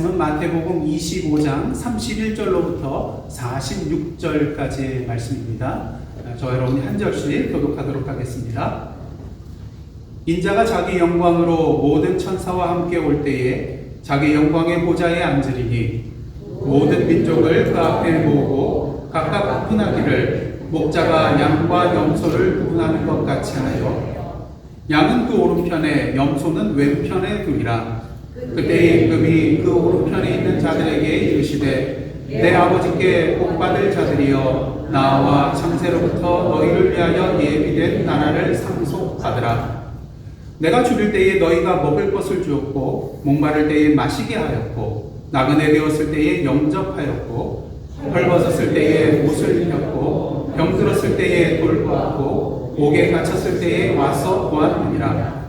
말씀은 마태복음 25장 31절로부터 46절까지의 말씀입니다. 저 여러분이 한 절씩 교독하도록 하겠습니다. 인자가 자기 영광으로 모든 천사와 함께 올 때에 자기 영광의 보좌에 앉으리니 모든 민족을 그 앞에 모으고 각각 구분하기를 목자가 양과 염소를 구분하는 것 같이 하여 양은 그 오른편에 염소는 왼편에 두리라. 그때 임금이 그 오른편에 있는 자들에게 이르시되 내 아버지께 복받을 자들이여 나와 창세로부터 너희를 위하여 예비된 나라를 상속받으라. 내가 줄일 때에 너희가 먹을 것을 주었고 목마를 때에 마시게 하였고 나그네 되었을 때에 영접하였고 헐벗었을 때에 옷을 입혔고 병들었을 때에 돌보았고 옥에 갇혔을 때에 와서 보았느니라.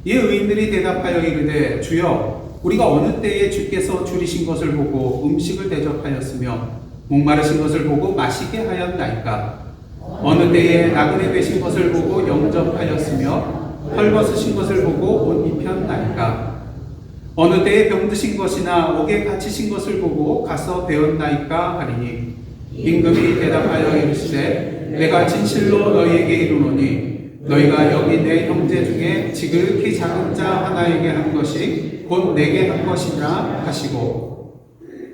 이 의인들이 대답하여 이르되 주여 우리가 어느 때에 주께서 줄이신 것을 보고 음식을 대접하였으며 목마르신 것을 보고 마시게 하였나이까? 어느 때에 나그네 되신 것을 보고 영접하였으며 헐벗으신 것을 보고 옷 입혔나이까? 어느 때에 병드신 것이나 옥에 갇히신 것을 보고 가서 배웠나이까 하리니 임금이 대답하여 이르시되 내가 진실로 너희에게 이르노니 너희가 여기 내 형제 중에 지극히 작은 자 하나에게 한 것이 곧 내게 한 것이라 하시고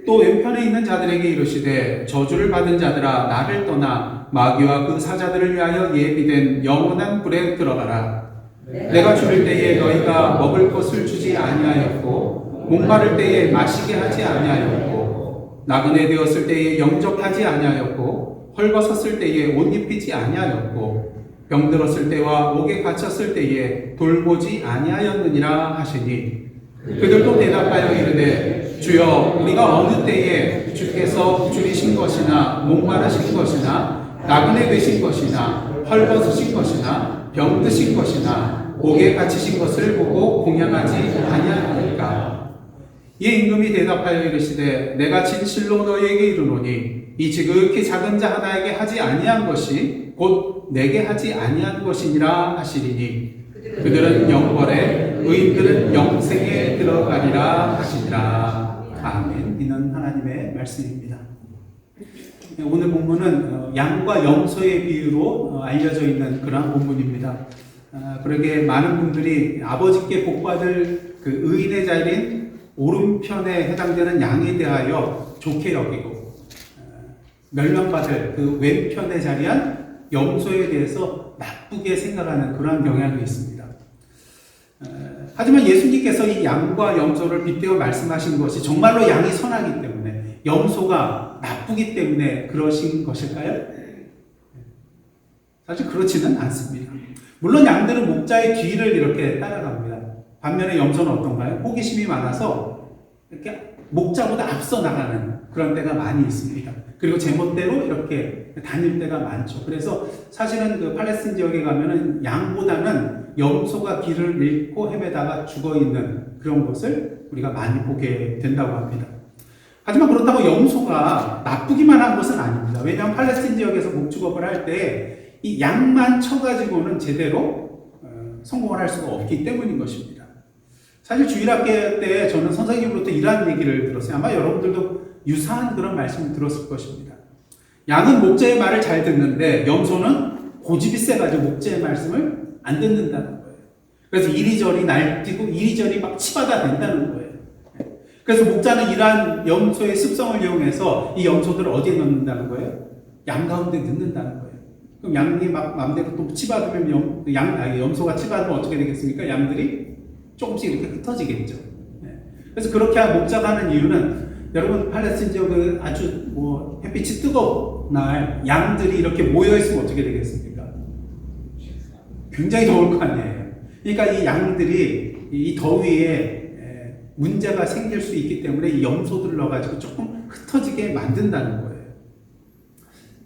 또 왼편에 있는 자들에게 이르시되 저주를 받은 자들아 나를 떠나 마귀와 그 사자들을 위하여 예비된 영원한 불에 들어가라. 내가 줄일 때에 너희가 먹을 것을 주지 아니하였고 목마를 때에 마시게 하지 아니하였고 나그네 되었을 때에 영접하지 아니하였고 헐벗었을 때에 옷 입히지 아니하였고 병들었을 때와 옥에 갇혔을 때에 돌보지 아니하였느니라 하시니 그들도 대답하여 이르되 주여 우리가 어느 때에 주께서 줄이신 것이나 목마르신 것이나 나그네 되신 것이나 헐벗으신 것이나 병드신 것이나 옥에 갇히신 것을 보고 공양하지 아니하니까? 이에 임금이 대답하여 이르시되 내가 진실로 너희에게 이르노니 이 지극히 작은 자 하나에게 하지 아니한 것이 곧 내게 하지 아니한 것이니라 하시리니 그들은 영벌에 의인들은 영생에 들어가리라 하시니라. 아멘. 이는 하나님의 말씀입니다. 오늘 본문은 양과 염소의 비유로 알려져 있는 그러한 본문입니다. 그러게 많은 분들이 아버지께 복받을 그 의인의 자리인 오른편에 해당되는 양에 대하여 좋게 여기고 멸망받을 그 왼편에 자리한 염소에 대해서 나쁘게 생각하는 그러한 경향이 있습니다. 하지만 예수님께서 이 양과 염소를 빗대어 말씀하신 것이 정말로 양이 선하기 때문에 염소가 나쁘기 때문에 그러신 것일까요? 사실 그렇지는 않습니다. 물론 양들은 목자의 뒤를 이렇게 따라갑니다. 반면에 염소는 어떤가요? 호기심이 많아서 이렇게 목자보다 앞서 나가는 그런 때가 많이 있습니다. 그리고 제멋대로 이렇게 다닐 때가 많죠. 그래서 사실은 그 팔레스틴 지역에 가면은 양보다는 염소가 길을 잃고 헤매다가 죽어 있는 그런 것을 우리가 많이 보게 된다고 합니다. 하지만 그렇다고 염소가 나쁘기만 한 것은 아닙니다. 왜냐하면 팔레스틴 지역에서 목축업을 할 때 이 양만 쳐가지고는 제대로 성공을 할 수가 없기 때문인 것입니다. 사실 주일학교 때 저는 선생님으로부터 이러한 얘기를 들었어요. 아마 여러분들도 유사한 그런 말씀을 들었을 것입니다. 양은 목자의 말을 잘 듣는데 염소는 고집이 세가지고 목자의 말씀을 안 듣는다는 거예요. 그래서 이리저리 날뛰고 이리저리 막 치받아 댄다는 거예요. 그래서 목자는 이러한 염소의 습성을 이용해서 이 염소들을 어디에 넣는다는 거예요? 양 가운데 넣는다는 거예요. 그럼 양이 막 마음대로 또 치받으면 염소가 치받으면 어떻게 되겠습니까? 양들이 조금씩 이렇게 흩어지겠죠. 그래서 그렇게 목자가 하는 이유는 여러분 팔레스틴 지역은 아주 햇빛이 뜨거운 날 양들이 이렇게 모여 있으면 어떻게 되겠습니까? 굉장히 더울 거 아니에요. 그러니까 이 양들이 이 더위에 문제가 생길 수 있기 때문에 이 염소들을 넣어가지고 조금 흩어지게 만든다는 거예요.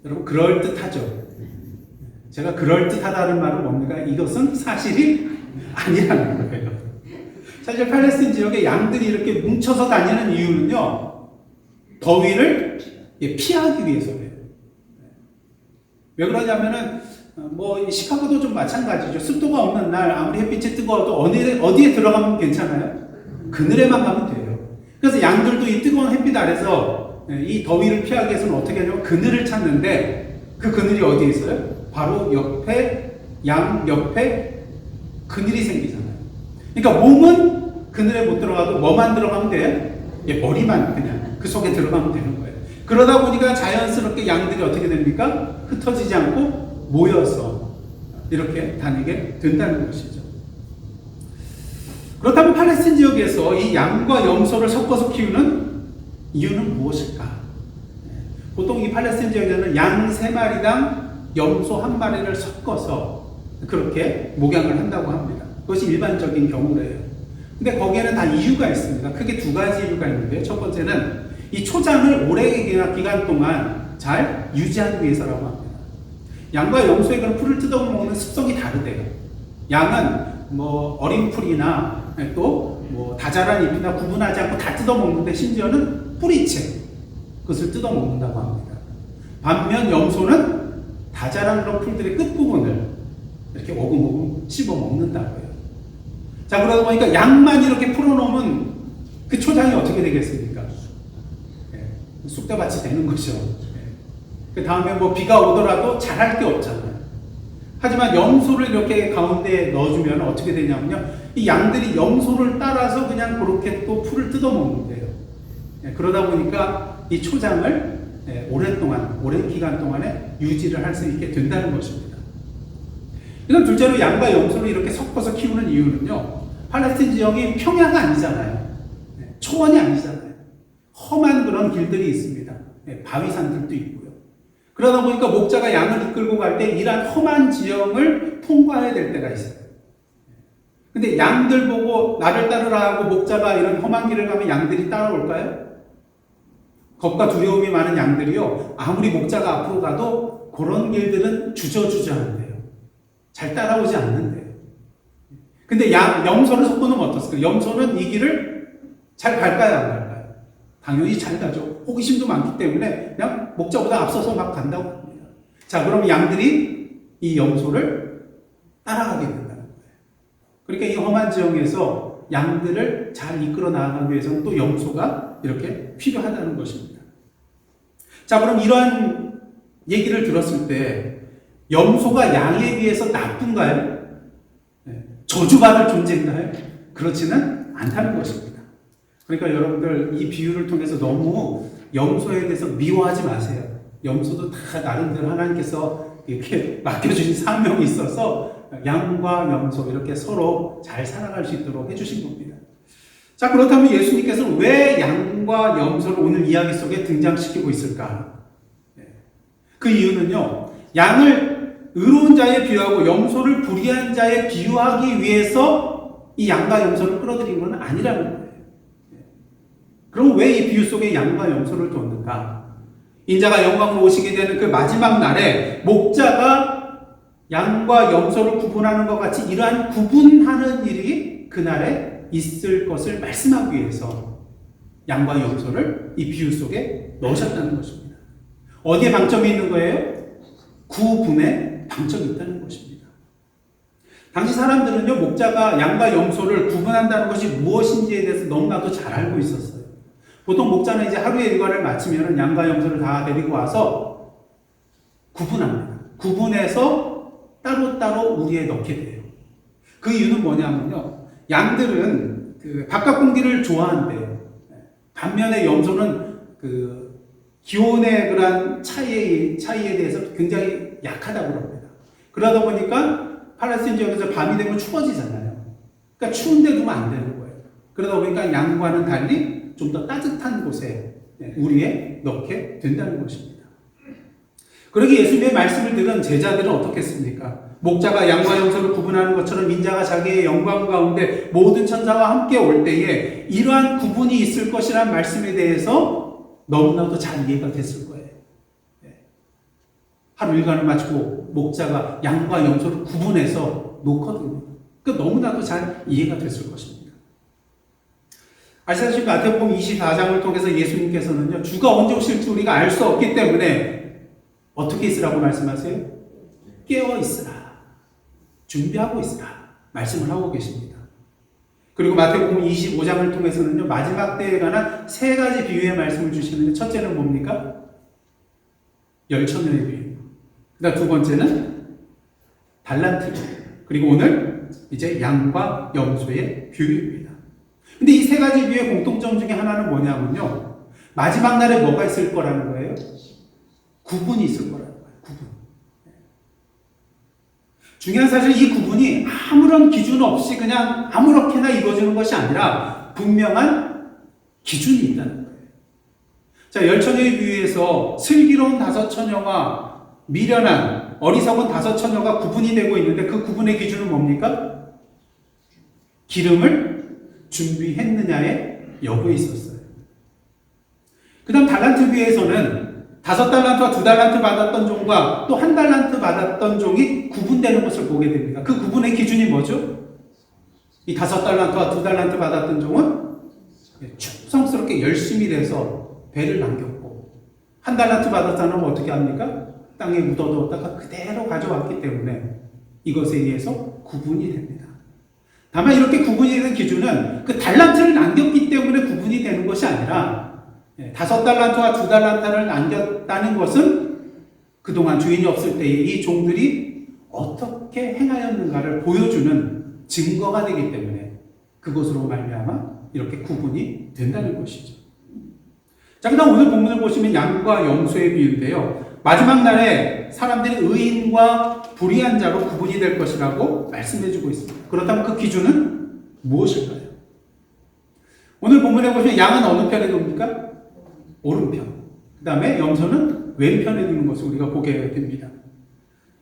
여러분 그럴듯하죠. 제가 그럴듯하다는 말은 뭡니까? 이것은 사실이 아니라는 거예요. 사실 팔레스틴 지역에 양들이 이렇게 뭉쳐서 다니는 이유는요, 더위를 피하기 위해서예요. 왜 그러냐면은, 시카고도 좀 마찬가지죠. 습도가 없는 날, 아무리 햇빛이 뜨거워도 어디에 들어가면 괜찮아요? 그늘에만 가면 돼요. 그래서 양들도 이 뜨거운 햇빛 아래서 이 더위를 피하기 위해서는 어떻게 하냐면 그늘을 찾는데 그 그늘이 어디에 있어요? 바로 옆에, 양 옆에 그늘이 생기잖아요. 그러니까 몸은 그늘에 못 들어가도 뭐만 들어가면 돼요? 머리만 그냥 그 속에 들어가면 되는 거예요. 그러다 보니까 자연스럽게 양들이 어떻게 됩니까? 흩어지지 않고 모여서 이렇게 다니게 된다는 것이죠. 그렇다면 팔레스틴 지역에서 이 양과 염소를 섞어서 키우는 이유는 무엇일까? 보통 이 팔레스틴 지역에는 양 3마리당 염소 1마리를 섞어서 그렇게 목양을 한다고 합니다. 그것이 일반적인 경우래요. 근데 거기에는 다 이유가 있습니다. 크게 2가지 이유가 있는데, 첫 번째는 이 초장을 오래 기간 동안 잘 유지하기 위해서라고 합니다. 양과 염소의 그런 풀을 뜯어먹는 습성이 다르대요. 양은 어린 풀이나 또 다 자란 잎이나 구분하지 않고 다 뜯어먹는데, 심지어는 뿌리채 그것을 뜯어먹는다고 합니다. 반면 염소는 다 자란 그런 풀들의 끝부분을 이렇게 오금오금 씹어먹는다고 해요. 자, 그러다 보니까 양만 이렇게 풀어놓으면 그 초장이 어떻게 되겠습니까? 쑥대밭이 되는 거죠. 그 다음에 비가 오더라도 잘할 게 없잖아요. 하지만 염소를 이렇게 가운데 넣어주면 어떻게 되냐면요, 이 양들이 염소를 따라서 그냥 그렇게 또 풀을 뜯어먹는데요. 그러다 보니까 이 초장을 오랜 기간 동안에 유지를 할 수 있게 된다는 것입니다. 그럼 둘째로 양과 염소를 이렇게 섞어서 키우는 이유는요, 팔레스틴 지역이 평야가 아니잖아요. 초원이 아니잖아요. 험한 그런 길들이 있습니다. 바위산들도 있고요. 그러다 보니까 목자가 양을 이끌고 갈 때 이러한 험한 지형을 통과해야 될 때가 있어요. 근데 양들 보고 나를 따르라 하고 목자가 이런 험한 길을 가면 양들이 따라올까요? 겁과 두려움이 많은 양들이요, 아무리 목자가 앞으로 가도 그런 길들은 주저주저한대요. 잘 따라오지 않는데요. 근데 염소를 섞어놓으면 어떻습니까? 염소는 이 길을 잘 갈까요, 안 갈까요? 당연히 잘 가죠. 호기심도 많기 때문에 그냥 목자보다 앞서서 막 간다고 합니다. 자, 그럼 양들이 이 염소를 따라가게 된다는 거예요. 그러니까 이 험한 지형에서 양들을 잘 이끌어 나가기 위해서는 또 염소가 이렇게 필요하다는 것입니다. 자, 그럼 이러한 얘기를 들었을 때 염소가 양에 비해서 나쁜가요? 저주받을 존재인가요? 그렇지는 않다는 것입니다. 그러니까 여러분들 이 비유를 통해서 너무 염소에 대해서 미워하지 마세요. 염소도 다 나름대로 하나님께서 이렇게 맡겨주신 사명이 있어서 양과 염소 이렇게 서로 잘 살아갈 수 있도록 해주신 겁니다. 자, 그렇다면 예수님께서는 왜 양과 염소를 오늘 이야기 속에 등장시키고 있을까? 그 이유는요, 양을 의로운 자에 비유하고 염소를 불의한 자에 비유하기 위해서 이 양과 염소를 끌어들인 건 아니라는 거예요. 그럼 왜 이 비유 속에 양과 염소를 뒀는가? 인자가 영광으로 오시게 되는 그 마지막 날에 목자가 양과 염소를 구분하는 것 같이 이러한 구분하는 일이 그날에 있을 것을 말씀하기 위해서 양과 염소를 이 비유 속에 넣으셨다는 것입니다. 어디에 방점이 있는 거예요? 구분에 방점이 있다는 것입니다. 당시 사람들은요, 목자가 양과 염소를 구분한다는 것이 무엇인지에 대해서 너무나도 잘 알고 있었어요. 보통 목자는 이제 하루의 일과를 마치면 양과 염소를 다 데리고 와서 구분합니다. 구분해서 따로따로 우리에 넣게 돼요. 그 이유는 뭐냐면요, 양들은 그 바깥 공기를 좋아한대요. 반면에 염소는 그 기온의 그런 차이에 대해서 굉장히 약하다고 합니다. 그러다 보니까 팔레스틴 지역에서 밤이 되면 추워지잖아요. 그러니까 추운 데 두면 안 되는 거예요. 그러다 보니까 양과는 달리 좀 더 따뜻한 곳에 우리에 넣게 된다는 것입니다. 그러기 예수님의 말씀을 들은 제자들은 어떻겠습니까? 목자가 양과 염소를 구분하는 것처럼 인자가 자기의 영광 가운데 모든 천사와 함께 올 때에 이러한 구분이 있을 것이라는 말씀에 대해서 너무나도 잘 이해가 됐을 거예요. 하루 일과를 마치고 목자가 양과 염소를 구분해서 놓거든요. 그러니까 너무나도 잘 이해가 됐을 것입니다. 아시다시피 마태복음 24장을 통해서 예수님께서는요, 주가 언제 오실지 우리가 알 수 없기 때문에 어떻게 있으라고 말씀하세요? 깨어 있으라, 준비하고 있으라 말씀을 하고 계십니다. 그리고 마태복음 25장을 통해서는요, 마지막 때에 관한 세 가지 비유의 말씀을 주시는데, 첫째는 뭡니까? 열처녀의 비유. 그다음 두 번째는 달란트 비유. 그리고 오늘 이제 양과 염소의 비유입니다. 근데 이 세 가지 비유의 공통점 중에 하나는 뭐냐면요, 마지막 날에 뭐가 있을 거라는 거예요? 구분이 있을 거라는 거예요. 구분. 중요한 사실, 이 구분이 아무런 기준 없이 그냥 아무렇게나 이루어지는 것이 아니라 분명한 기준이 있다는 거예요. 자, 열처녀의 비유에서 슬기로운 다섯 처녀와 미련한 어리석은 다섯 처녀가 구분이 되고 있는데, 그 구분의 기준은 뭡니까? 기름을 준비했느냐의 여부에 있었어요. 그 다음 달란트 비유에서는 5달란트와 2달란트 받았던 종과 또 1달란트 받았던 종이 구분되는 것을 보게 됩니다. 그 구분의 기준이 뭐죠? 이 5달란트와 2달란트 받았던 종은 충성스럽게 열심히 돼서 배를 남겼고, 1달란트 받았던 사람은 어떻게 합니까? 땅에 묻어두었다가 그대로 가져왔기 때문에 이것에 의해서 구분이 됩니다. 다만 이렇게 구분이 되는 기준은 그 달란트를 남겼기 때문에 구분이 되는 것이 아니라, 5달란트와 2달란트를 남겼다는 것은 그동안 주인이 없을 때에 이 종들이 어떻게 행하였는가를 보여주는 증거가 되기 때문에 그것으로 말미암아 이렇게 구분이 된다는 것이죠. 자, 그 다음 오늘 본문을 보시면 양과 염소의 비유인데요, 마지막 날에 사람들이 의인과 불의한 자로 구분이 될 것이라고 말씀해주고 있습니다. 그렇다면 그 기준은 무엇일까요? 오늘 본문에 보시면 양은 어느 편에 둡니까? 오른편. 그 다음에 염소는 왼편에 두는 것을 우리가 보게 됩니다.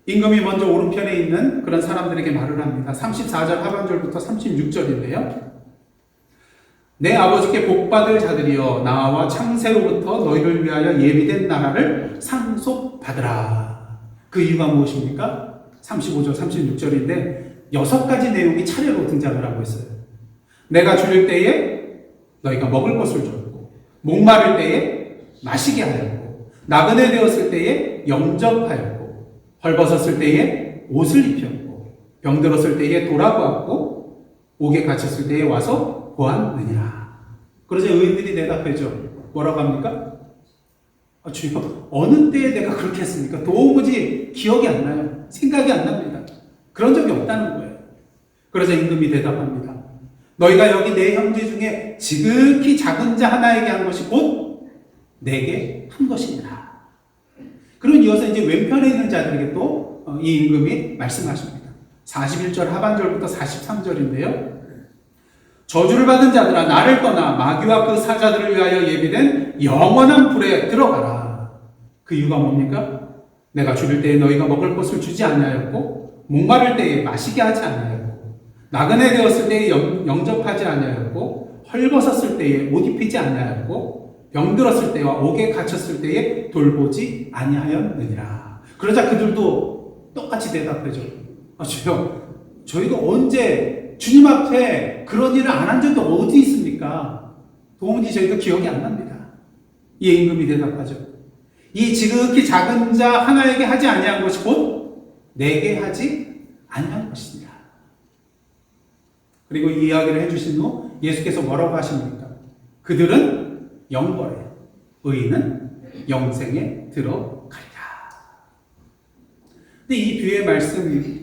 임금이 먼저 오른편에 있는 그런 사람들에게 말을 합니다. 34절 하반절부터 36절인데요. 내 아버지께 복받을 자들이여, 나와 창세로부터 너희를 위하여 예비된 나라를 상속받으라. 그 이유가 무엇입니까? 35절 36절인데 6가지 내용이 차례로 등장을 하고 있어요. 내가 줄일 때에 너희가 먹을 것을 줬고, 목마를 때에 마시게 하였고, 나그네 되었을 때에 영접하였고, 헐벗었을 때에 옷을 입혔고, 병들었을 때에 돌아보았고, 옥에 갇혔을 때에 와서 보았느니라. 그러자 의인들이 대답하죠. 뭐라고 합니까? 주여, 어느 때에 내가 그렇게 했습니까? 도무지 기억이 안 나요. 생각이 안 납니다. 그런 적이 없다는 거예요. 그러자 임금이 대답합니다. 너희가 여기 내 형제 중에 지극히 작은 자 하나에게 한 것이 곧 내게 한 것이니라. 그런 이어서 이제 왼편에 있는 자들에게 또 이 임금이 말씀하십니다. 41절 하반절부터 43절인데요. 저주를 받은 자들아, 나를 떠나 마귀와 그 사자들을 위하여 예비된 영원한 불에 들어가라. 그 이유가 뭡니까? 내가 줄일 때에 너희가 먹을 것을 주지 아니하였고, 목마를 때에 마시게 하지 아니하였고, 나그네 되었을 때에 영접하지 아니하였고, 헐벗었을 때에 옷 입히지 아니하였고, 병들었을 때와 옥에 갇혔을 때에 돌보지 아니하였느니라. 그러자 그들도 똑같이 대답하죠. 주여, 저희가 언제 주님 앞에 그런 일을 안 한 적이 어디 있습니까? 도무지 저희도 기억이 안 납니다. 이 임금이 대답하죠. 이 지극히 작은 자 하나에게 하지 아니한 것이 곧 내게 하지 아니한 것이니라. 그리고 이 이야기를 해주신 후 예수께서 뭐라고 하십니까? 그들은 영벌에, 의인은 영생에 들어가리라. 근데 이 비유의 말씀,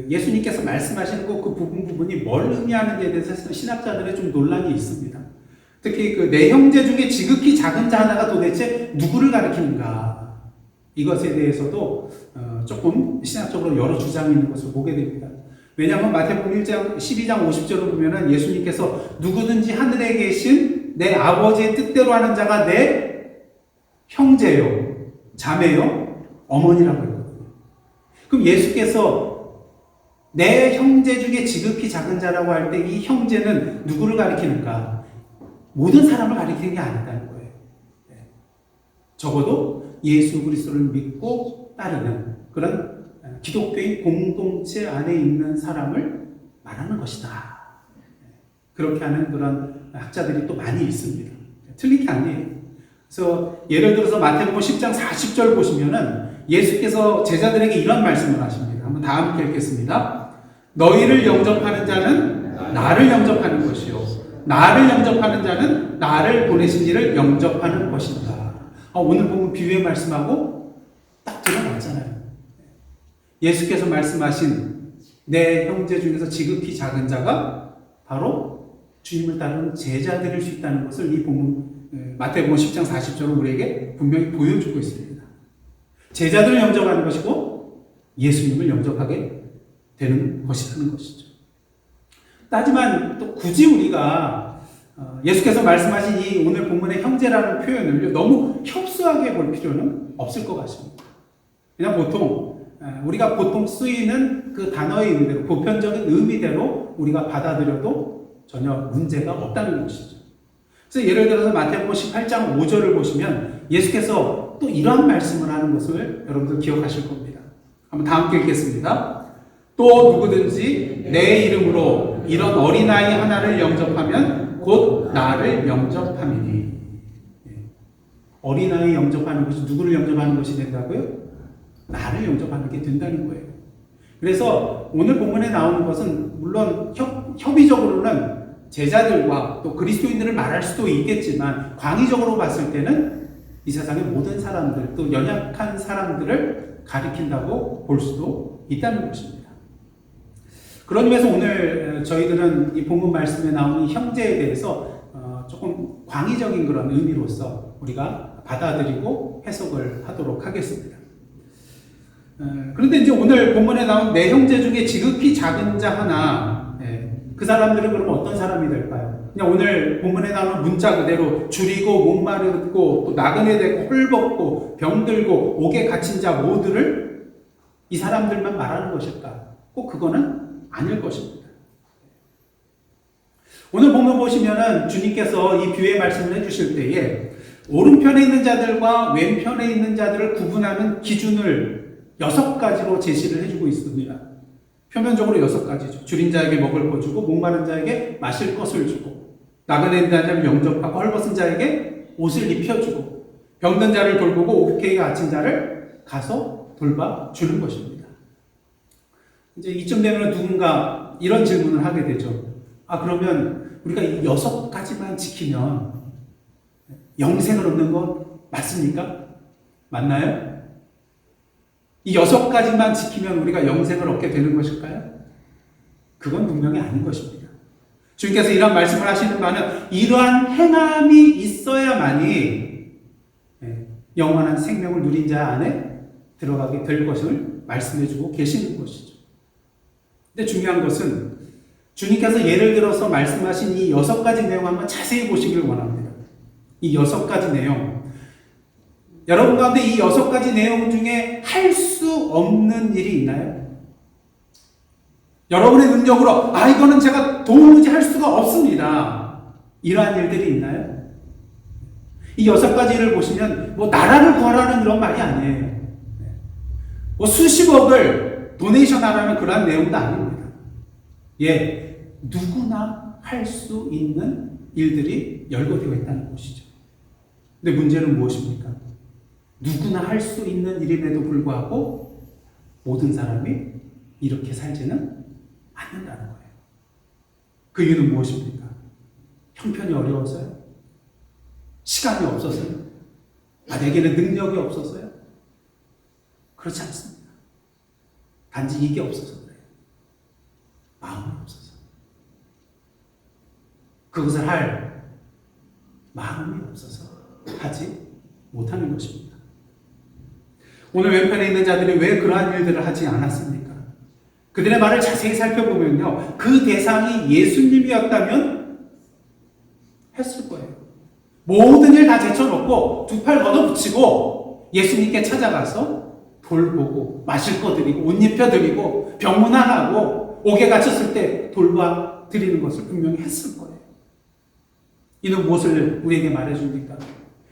예수님께서 말씀하시는 그 부분이 뭘 의미하는지에 대해서 신학자들의 좀 논란이 있습니다. 특히 내 형제 중에 지극히 작은 자 하나가 도대체 누구를 가리키는가, 이것에 대해서도 조금 신학적으로 여러 주장이 있는 것을 보게 됩니다. 왜냐하면 마태복음 1장 12장 50절을 보면은 예수님께서 누구든지 하늘에 계신 내 아버지의 뜻대로 하는 자가 내 형제요, 자매요, 어머니라고 했거든요. 그럼 예수께서 내 형제 중에 지극히 작은 자라고 할 때 이 형제는 누구를 가리키는가? 모든 사람을 가리키는 게 아니다는 거예요. 적어도 예수 그리스도를 믿고 따르는 그런 기독교의 공동체 안에 있는 사람을 말하는 것이다. 그렇게 하는 그런 학자들이 또 많이 있습니다. 틀린 게 아니에요. 그래서 예를 들어서 마태복음 10장 40절 보시면은 예수께서 제자들에게 이런 말씀을 하십니다. 한번 다 함께 읽겠습니다. 너희를 영접하는 자는 나를 영접하는 것이요. 나를 영접하는 자는 나를 보내신 이를 영접하는 것이다. 오늘 보면 비유의 말씀하고 딱 들어맞잖아요. 예수께서 말씀하신 내 형제 중에서 지극히 작은 자가 바로 주님을 따르는 제자들일 수 있다는 것을 이 본문 마태복음 10장 40절은 우리에게 분명히 보여주고 있습니다. 제자들을 영접하는 것이고 예수님을 영접하게 되는 것이라는 것이죠. 하지만 또 굳이 우리가 예수께서 말씀하신 이 오늘 본문의 형제라는 표현을 너무 협소하게 볼 필요는 없을 것 같습니다. 그냥 우리가 보통 쓰이는 그 단어의 의미대로, 보편적인 의미대로 우리가 받아들여도 전혀 문제가 없다는 것이죠. 그래서 예를 들어서 마태복음 18장 5절을 보시면 예수께서 또 이러한 말씀을 하는 것을 여러분들 기억하실 겁니다. 한번 다 함께 읽겠습니다. 또 누구든지 내 이름으로 이런 어린아이 하나를 영접하면 곧 나를 영접함이니. 어린아이 영접하는 것이 누구를 영접하는 것이 된다고요? 나를 영접하는 게 된다는 거예요. 그래서 오늘 본문에 나오는 것은 물론 협의적으로는 제자들과 또 그리스도인들을 말할 수도 있겠지만 광의적으로 봤을 때는 이 세상의 모든 사람들, 또 연약한 사람들을 가리킨다고 볼 수도 있다는 것입니다. 그런 의미에서 오늘 저희들은 이 본문 말씀에 나오는 형제에 대해서 조금 광의적인 그런 의미로서 우리가 받아들이고 해석을 하도록 하겠습니다. 그런데 이제 오늘 본문에 나온 네 형제 중에 지극히 작은 자 하나, 그 사람들은 그럼 어떤 사람이 될까요? 그냥 오늘 본문에 나오는 문자 그대로 줄이고 목마르고 또 나그네 되고 헐벗고 병들고 옥에 갇힌 자 모두를 이 사람들만 말하는 것일까? 꼭 그거는 아닐 것입니다. 오늘 본문 보시면은 주님께서 이 비유의 말씀을 해주실 때에 오른편에 있는 자들과 왼편에 있는 자들을 구분하는 기준을 6가지로 제시를 해주고 있습니다. 표면적으로 6가지죠. 줄인 자에게 먹을 거 주고, 목마른 자에게 마실 것을 주고, 나그네 있는 자를 영접하고, 헐벗은 자에게 옷을 입혀주고, 병든 자를 돌보고, 옥에 갇힌 자를 가서 돌봐주는 것입니다. 이제 이쯤 되면 누군가 이런 질문을 하게 되죠. 그러면 우리가 이 6가지만 지키면 영생을 얻는 건 맞습니까? 맞나요? 이 6가지만 지키면 우리가 영생을 얻게 되는 것일까요? 그건 분명히 아닌 것입니다. 주님께서 이런 말씀을 하시는 바는 이러한 행함이 있어야만이 영원한 생명을 누린 자 안에 들어가게 될 것을 말씀해주고 계시는 것이죠. 근데 중요한 것은 주님께서 예를 들어서 말씀하신 이 6가지 내용 한번 자세히 보시길 원합니다. 이 6가지 내용, 여러분 가운데 이 6가지 내용 중에 할 수 없는 일이 있나요? 여러분의 능력으로 이거는 제가 도무지 할 수가 없습니다, 이러한 일들이 있나요? 이 6가지를 보시면 나라를 구하라는 그런 말이 아니에요. 수십억을 도네이션 하라는 그런 내용도 아닙니다. 누구나 할 수 있는 일들이 열거되어 있다는 것이죠. 근데 문제는 무엇입니까? 누구나 할 수 있는 일임에도 불구하고 모든 사람이 이렇게 살지는 않는다는 거예요. 그 이유는 무엇입니까? 형편이 어려워서요? 시간이 없어서요? 내게는 능력이 없어서요? 그렇지 않습니다. 단지 이게 없어서 그래요. 마음이 없어서. 그것을 할 마음이 없어서 하지 못하는 것입니다. 오늘 왼편에 있는 자들이 왜 그러한 일들을 하지 않았습니까? 그들의 말을 자세히 살펴보면요, 그 대상이 예수님이었다면 했을 거예요. 모든 일 다 제쳐놓고 두 팔 걷어붙이고 예수님께 찾아가서 돌보고 마실 거 드리고 옷 입혀드리고 병문안하고 옥에 갇혔을 때 돌봐드리는 것을 분명히 했을 거예요. 이는 무엇을 우리에게 말해줍니까?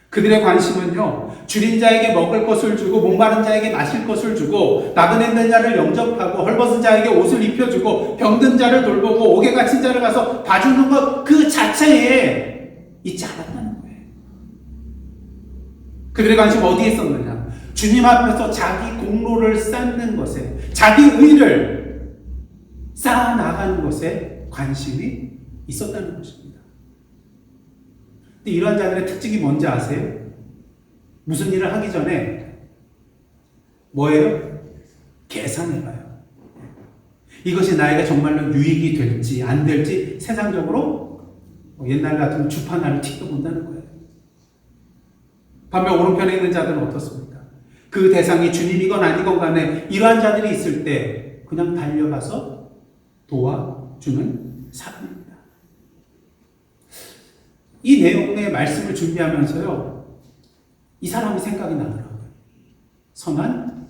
그들의 관심은요, 줄인 자에게 먹을 것을 주고 목마른 자에게 마실 것을 주고 나그네 있는 자를 영접하고 헐벗은 자에게 옷을 입혀주고 병든 자를 돌보고 옥에 갇힌 자를 가서 봐주는 것 그 자체에 있지 않았다는 거예요. 그들의 관심은 어디에 있었느냐? 주님 앞에서 자기 공로를 쌓는 것에, 자기 의를 쌓아나가는 것에 관심이 있었다는 것입니다. 근데 이러한 자들의 특징이 뭔지 아세요? 무슨 일을 하기 전에 뭐예요? 계산해봐요. 이것이 나에게 정말로 유익이 될지 안 될지 세상적으로 옛날 같으면 주판알을 틱도 본다는 거예요. 반면 오른편에 있는 자들은 어떻습니까? 그 대상이 주님이건 아니건 간에 이러한 자들이 있을 때 그냥 달려가서 도와주는 사람입니다. 이 내용의 말씀을 준비하면서요, 이 사람이 생각이 나더라고요. 선한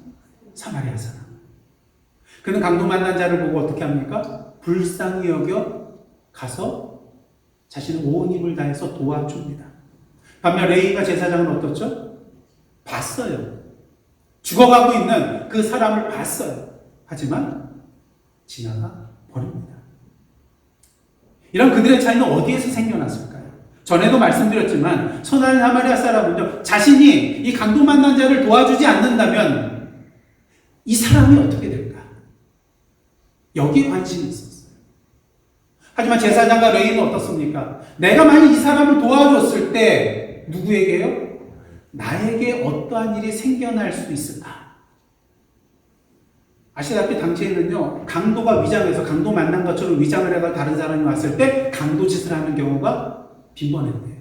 사마리아 사람. 그는 강도 만난 자를 보고 어떻게 합니까? 불쌍히 여겨 가서 자신의 온 힘을 다해서 도와줍니다. 반면 레위인과 제사장은 어떻죠? 봤어요. 죽어가고 있는 그 사람을 봤어요. 하지만 지나가 버립니다. 이런 그들의 차이는 어디에서 생겨났을까요? 전에도 말씀드렸지만 선한 사마리아 사람은요, 자신이 이 강도 만난 자를 도와주지 않는다면 이 사람이 어떻게 될까? 여기에 관심이 있었어요. 하지만 제사장과 레위인은 어떻습니까? 내가 만약 이 사람을 도와줬을 때 누구에게요? 나에게 어떠한 일이 생겨날 수 있을까? 아시다시피 당시에는요, 강도가 위장해서 강도 만난 것처럼 위장을 해가 다른 사람이 왔을 때 강도 짓을 하는 경우가 빈번했대요.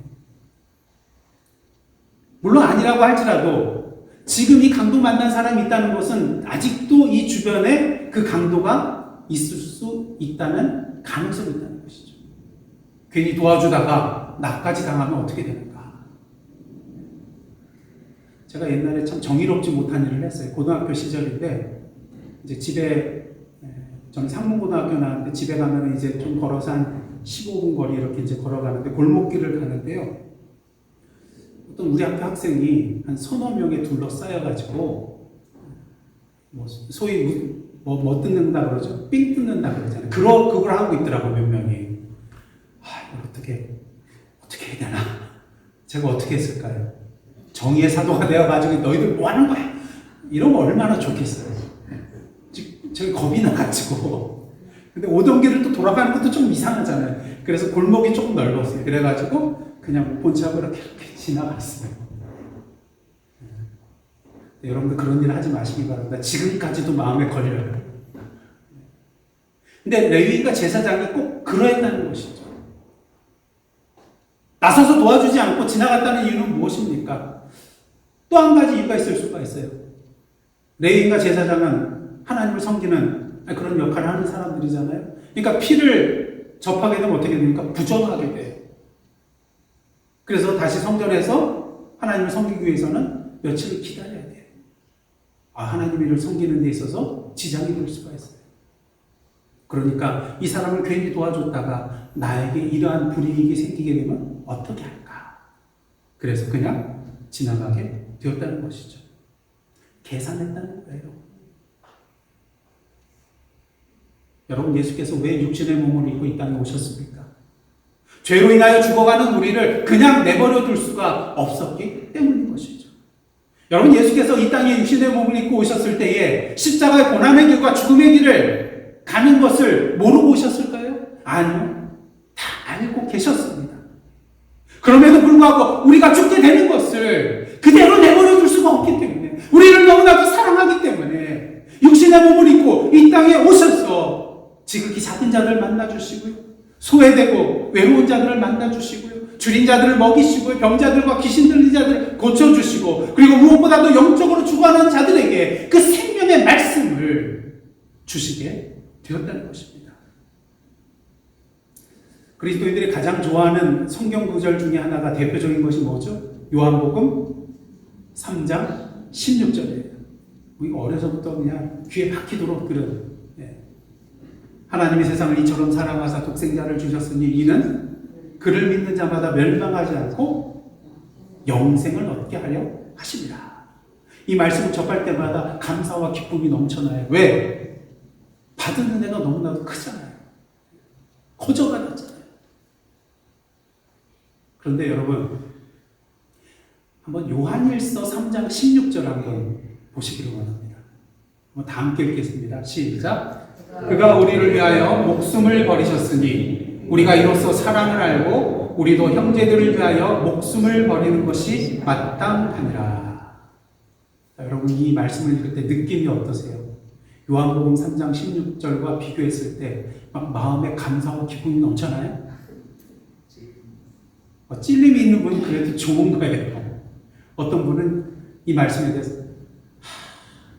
물론 아니라고 할지라도 지금 이 강도 만난 사람이 있다는 것은 아직도 이 주변에 그 강도가 있을 수 있다는 가능성이 있다는 것이죠. 괜히 도와주다가 나까지 당하면 어떻게 되는가? 제가 옛날에 참 정의롭지 못한 일을 했어요. 고등학교 시절인데 이제 집에, 저는 상문고등학교 나왔는데 집에 가면 이제 좀 걸어서 한 15분 거리 이렇게 이제 걸어가는데 골목길을 가는데요. 어떤 우리 학교 학생이 한 서너 명에 둘러싸여가지고 뭐 소위 뭐 뜯는다 그러죠? 삥 뜯는다 그러잖아요. 그걸 하고 있더라고 몇 명이. 이거 어떻게 해야 되나? 제가 어떻게 했을까요? 정의의 사도가 되어가지고 너희들 뭐 하는 거야? 이러면 얼마나 좋겠어요. 저기 겁이 나가지고. 근데 오던 길을 또 돌아가는 것도 좀 이상하잖아요. 그래서 골목이 조금 넓었어요. 그래가지고 그냥 못 본 척하고 이렇게 지나갔어요. 여러분들 그런 일 하지 마시기 바랍니다. 지금까지도 마음에 걸려요. 근데 레위인과 제사장이 꼭 그러했다는 것이죠. 나서서 도와주지 않고 지나갔다는 이유는 무엇입니까? 또 한 가지 이유가 있을 수가 있어요. 레위인과 제사장은 하나님을 섬기는 그런 역할을 하는 사람들이잖아요. 그러니까 피를 접하게 되면 어떻게 됩니까? 부정하게 돼요. 그래서 다시 성전에서 하나님을 섬기기 위해서는 며칠을 기다려야 돼요. 하나님을 섬기는 데 있어서 지장이 될 수가 있어요. 그러니까 이 사람을 괜히 도와줬다가 나에게 이러한 불이익이 생기게 되면 어떻게 할까? 그래서 그냥 지나가게 되었다는 것이죠. 계산했다는 거예요. 여러분, 예수께서 왜 육신의 몸을 입고 이 땅에 오셨습니까? 죄로 인하여 죽어가는 우리를 그냥 내버려 둘 수가 없었기 때문인 것이죠. 여러분, 예수께서 이 땅에 육신의 몸을 입고 오셨을 때에 십자가의 고난의 길과 죽음의 길을 가는 것을 모르고 오셨을까요? 아니요. 다 알고 계셨습니다. 그럼에도 불구하고 우리가 죽게 되는 것을 그대로 내버려 둘 수가 없기 때문에, 우리를 너무나도 사랑하기 때문에 육신의 몸을 입고 이 땅에 오셔서 지극히 작은 자들을 만나주시고요, 소외되고 외로운 자들을 만나주시고요, 줄인 자들을 먹이시고요, 병자들과 귀신 들린 자들을 고쳐주시고, 그리고 무엇보다도 영적으로 죽어가는 자들에게 그 생명의 말씀을 주시게 되었다는 것입니다. 그리스도인들이 가장 좋아하는 성경 구절 중에 하나가 대표적인 것이 뭐죠? 요한복음 3장 16절이에요. 이거 어려서부터 그냥 귀에 박히도록 들은, 하나님이 세상을 이처럼 사랑하사 독생자를 주셨으니 이는 그를 믿는 자마다 멸망하지 않고 영생을 얻게 하려 하십니다. 이 말씀을 접할 때마다 감사와 기쁨이 넘쳐나요. 왜? 받은 은혜가 너무나도 크잖아요. 거저가 났잖아요. 그런데 여러분, 한번 요한일서 3장 16절 한번 보시기를 원합니다. 한번 다 함께 읽겠습니다. 시작. 그가 우리를 위하여 목숨을 버리셨으니 우리가 이로써 사랑을 알고 우리도 형제들을 위하여 목숨을 버리는 것이 마땅하니라. 여러분, 이 말씀을 읽을 때 느낌이 어떠세요? 요한복음 3장 16절과 비교했을 때 막 마음에 감사와 기쁨이 넘쳐나요? 찔림이 있는 분은 그래도 좋은 거예요. 어떤 분은 이 말씀에 대해서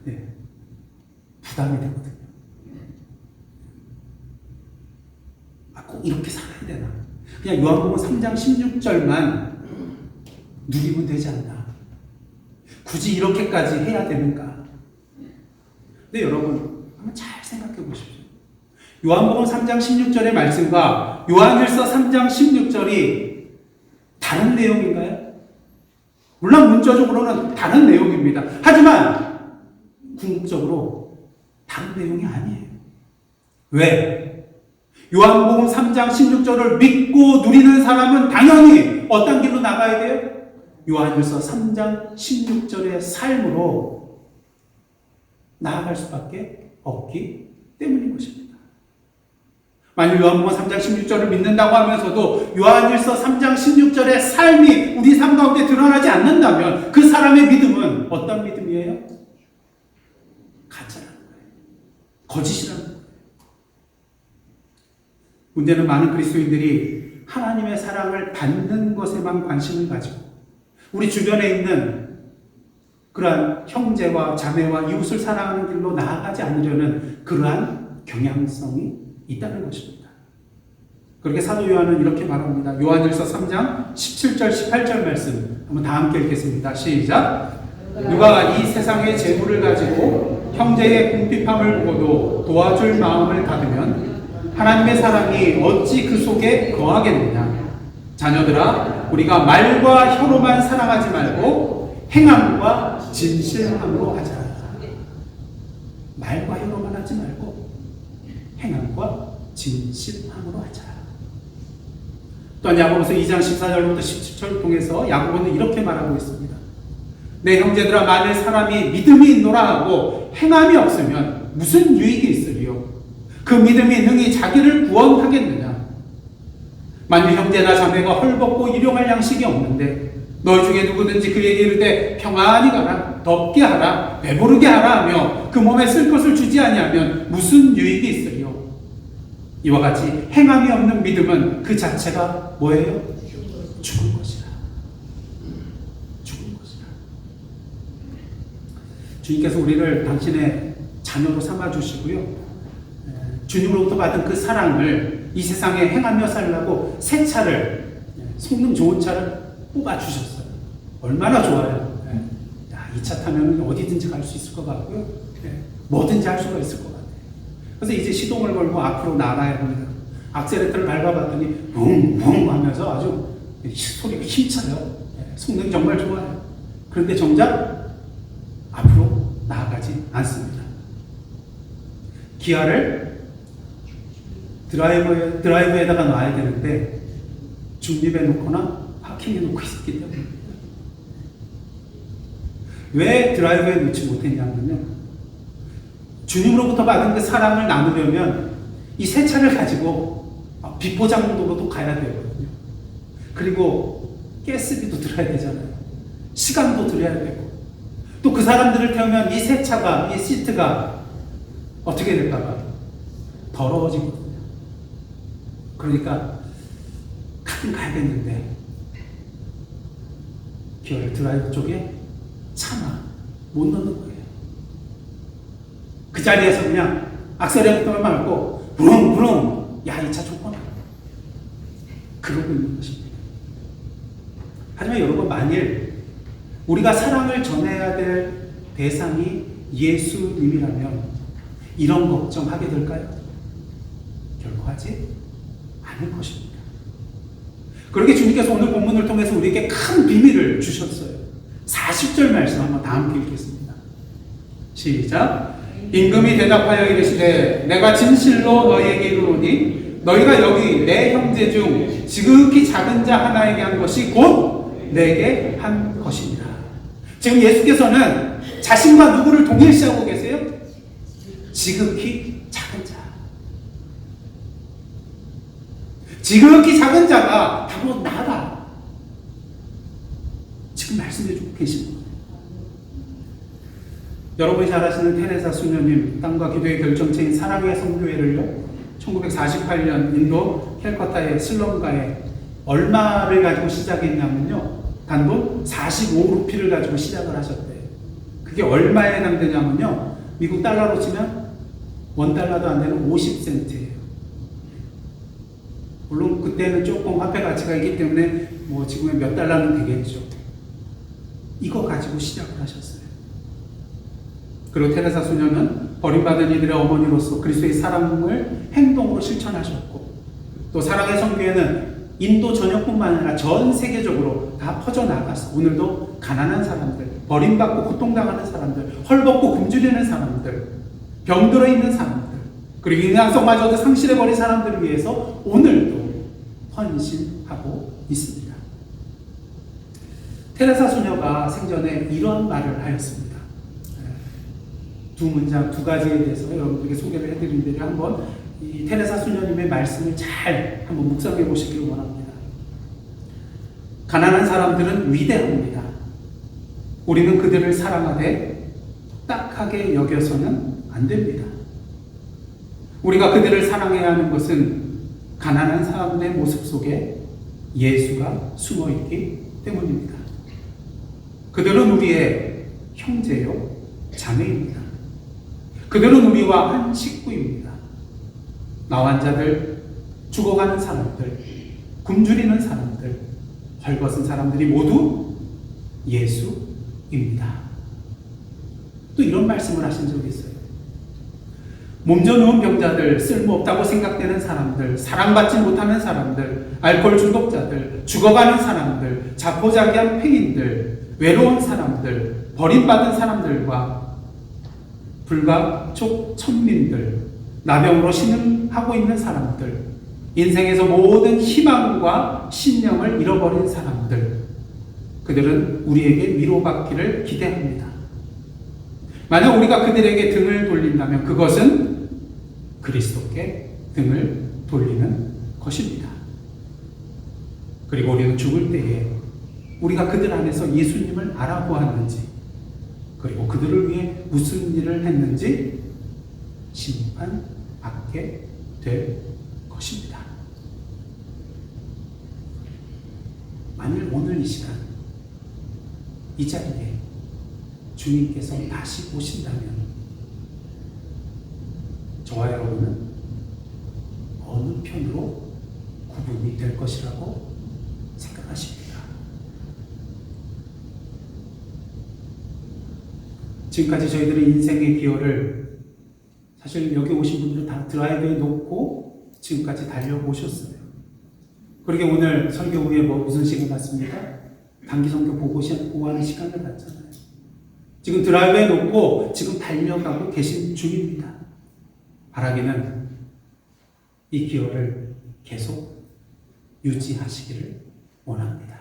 네, 부담이 되거든요. 꼭 이렇게 살아야 되나? 그냥 요한복음 3장 16절만 누리면 되지 않나? 굳이 이렇게까지 해야 되는가? 근데 여러분, 한번 잘 생각해 보십시오. 요한복음 3장 16절의 말씀과 요한일서 3장 16절이 다른 내용인가요? 물론 문자적으로는 다른 내용입니다. 하지만 궁극적으로 다른 내용이 아니에요. 왜? 요한복음 3장 16절을 믿고 누리는 사람은 당연히 어떤 길로 나가야 돼요? 요한일서 3장 16절의 삶으로 나아갈 수밖에 없기 때문인 것입니다. 만약 요한복음 3장 16절을 믿는다고 하면서도 요한일서 3장 16절의 삶이 우리 삶 가운데 드러나지 않는다면 그 사람의 믿음은 어떤 믿음이에요? 가짜라는 거예요. 거짓이라는 거예요. 문제는 많은 그리스도인들이 하나님의 사랑을 받는 것에만 관심을 가지고 우리 주변에 있는 그러한 형제와 자매와 이웃을 사랑하는 길로 나아가지 않으려는 그러한 경향성이 있다는 것입니다. 그렇게 사도 요한은 이렇게 말합니다. 요한일서 3장 17절 18절 말씀 한번 다 함께 읽겠습니다. 시작. 누가 이 세상의 재물을 가지고 형제의 궁핍함을 보고도 도와줄 마음을 받으면 하나님의 사랑이 어찌 그 속에 거하겠느냐. 자녀들아, 우리가 말과 혀로만 사랑하지 말고 행함과 진실함으로 하자. 말과 혀로만 하지 말고 행함과 진실함으로 하자. 또한 야고보서 2장 14절부터 17절을 통해서 야고보는 이렇게 말하고 있습니다. 내 형제들아, 만일 사람이 믿음이 있노라 하고 행함이 없으면 무슨 유익이 있으리요? 그 믿음이 능히 자기를 구원하겠느냐? 만일 형제나 자매가 헐벗고 일용할 양식이 없는데 너희 중에 누구든지 그에게 이르되 평안히 가라, 덥게 하라, 배부르게 하라 하며 그 몸에 쓸 것을 주지 아니하면 무슨 유익이 있으리요? 이와 같이 행함이 없는 믿음은 그 자체가 뭐예요? 죽은 것이라. 죽은 것이라. 주님께서 우리를 당신의 자녀로 삼아주시고요. 주님으로부터 받은 그 사랑을 이 세상에 행하며 살라고 새 차를, 성능 좋은 차를 뽑아주셨어요. 얼마나 좋아요. 이 차 타면 어디든지 갈 수 있을 것 같고요. 뭐든지 할 수가 있을 것 같아요. 그래서 이제 시동을 걸고 앞으로 나가야 합니다. 악셀레터를 밟아봤더니 붕붕 하면서 아주 소리가 힘차요. 성능이 정말 좋아요. 그런데 정작 앞으로 나아가지 않습니다. 기아를 드라이브에다가 놔야 되는데 중립에 놓거나 파킹에 놓고 있었기 때문입니다. 왜 드라이브에 놓지 못했냐면요, 주님으로부터 받은 그 사랑을 나누려면 이 새 차를 가지고 비포장도로도 가야 되거든요. 그리고 가스비도 들어야 되잖아요. 시간도 들여야 되고, 또 그 사람들을 태우면 이 새 차가, 이 시트가 어떻게 될까봐 더러워지거든요. 그러니까 가긴 가야겠는데 기어를 드라이브 쪽에 차마 못 넣는 거예요. 그 자리에서 그냥 악셀레터만 밟고 부릉부릉, 야, 이 차 좋구나, 그러고 있는 것입니다. 하지만 여러분, 만일 우리가 사랑을 전해야 될 대상이 예수님이라면 이런 걱정하게 될까요? 결코 하지 않을 것입니다. 그렇게 주님께서 오늘 본문을 통해서 우리에게 큰 비밀을 주셨어요. 40절 말씀 한번 다 함께 읽겠습니다. 시작. 임금이 대답하여 이르시되 내가 진실로 너희에게 이르노니 너희가 여기 내 형제 중 지극히 작은 자 하나에게 한 것이 곧 내게 한 것이니라. 지금 예수께서는 자신과 누구를 동일시하고 계세요? 지극히 작은 자. 지극히 작은 자가 바로 나다. 지금 말씀해주고 계신 거예요. 여러분이 잘 아시는 테레사 수녀님, 땅과 기도의 결정체인 사랑의 선교회를요, 1948년 인도 캘커타의 슬럼가에 얼마를 가지고 시작했냐면요, 단돈 45루피를 가지고 시작을 하셨대요. 그게 얼마에 해당되냐면요, 미국 달러로 치면 $1도 안 되는 50센트예요. 물론 그때는 조금 화폐 가치가 있기 때문에 뭐 지금의 몇 달러는 되겠죠. 이거 가지고 시작을 하셨어요. 그리고 테레사 수녀는 버림받은 이들의 어머니로서 그리스도의 사랑을 행동으로 실천하셨고, 또 사랑의 선교회는 인도 전역뿐만 아니라 전 세계적으로 다 퍼져나가서 오늘도 가난한 사람들, 버림받고 고통당하는 사람들, 헐벗고 굶주리는 사람들, 병들어 있는 사람들, 그리고 인간성마저도 상실해버린 사람들을 위해서 오늘도 헌신하고 있습니다. 테레사 수녀가 생전에 이런 말을 하였습니다. 두 문장, 두 가지에 대해서 여러분들에게 소개를 해드린 데를 한번 이 테레사 수녀님의 말씀을 잘 한번 묵상해 보시길 원합니다. 가난한 사람들은 위대합니다. 우리는 그들을 사랑하되 딱하게 여겨서는 안 됩니다. 우리가 그들을 사랑해야 하는 것은 가난한 사람의 모습 속에 예수가 숨어 있기 때문입니다. 그들은 우리의 형제요, 자매입니다. 그들은 우리와 한 식구입니다. 나환 자들, 죽어가는 사람들, 굶주리는 사람들, 헐벗은 사람들이 모두 예수입니다. 또 이런 말씀을 하신 적이 있어요. 몸져 누운 병자들, 쓸모없다고 생각되는 사람들, 사랑받지 못하는 사람들, 알코올 중독자들, 죽어가는 사람들, 자포자기한 폐인들, 외로운 사람들, 버림받은 사람들과 불가촉 천민들, 나병으로 신음하고 있는 사람들, 인생에서 모든 희망과 신념을 잃어버린 사람들, 그들은 우리에게 위로받기를 기대합니다. 만약 우리가 그들에게 등을 돌린다면 그것은 그리스도께 등을 돌리는 것입니다. 그리고 우리는 죽을 때에 우리가 그들 안에서 예수님을 알아보았는지, 그리고 그들을 위해 무슨 일을 했는지 심판받게 될 것입니다. 만일 오늘 이 시간, 이 자리에 주님께서 다시 오신다면 저와 여러분은 어느 편으로 구분이 될 것이라고 생각하십니까? 지금까지 저희들의 인생의 기여를 사실 여기 오신 분들은 다 드라이브에 놓고 지금까지 달려오셨어요. 그러게 오늘 설교 후에 뭐 무슨 시간 같습니까? 단기 선교 보고 하는 시간을 갖잖아요. 지금 드라이브에 놓고 지금 달려가고 계신 중입니다. 바라기는 이 기여를 계속 유지하시기를 원합니다.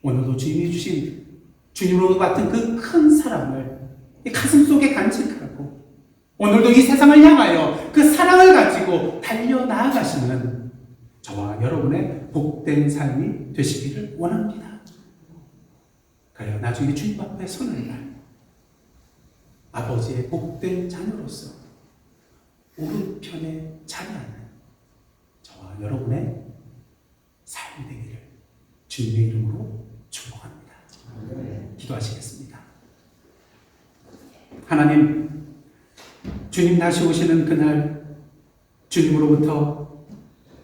오늘도 주님이 주신 주님으로 같은 그 큰 사랑을 가슴 속에 간직하고 오늘도 이 세상을 향하여 그 사랑을 가지고 달려나아가시는 저와 여러분의 복된 삶이 되시기를 원합니다. 그래요. 나중에 주님 앞에 서는 날 아버지의 복된 자녀로서 오른편에 자리하는 저와 여러분의 삶이 되기를 주님의 이름으로 축복합니다. 기도하시겠습니다. 하나님, 주님 다시 오시는 그날 주님으로부터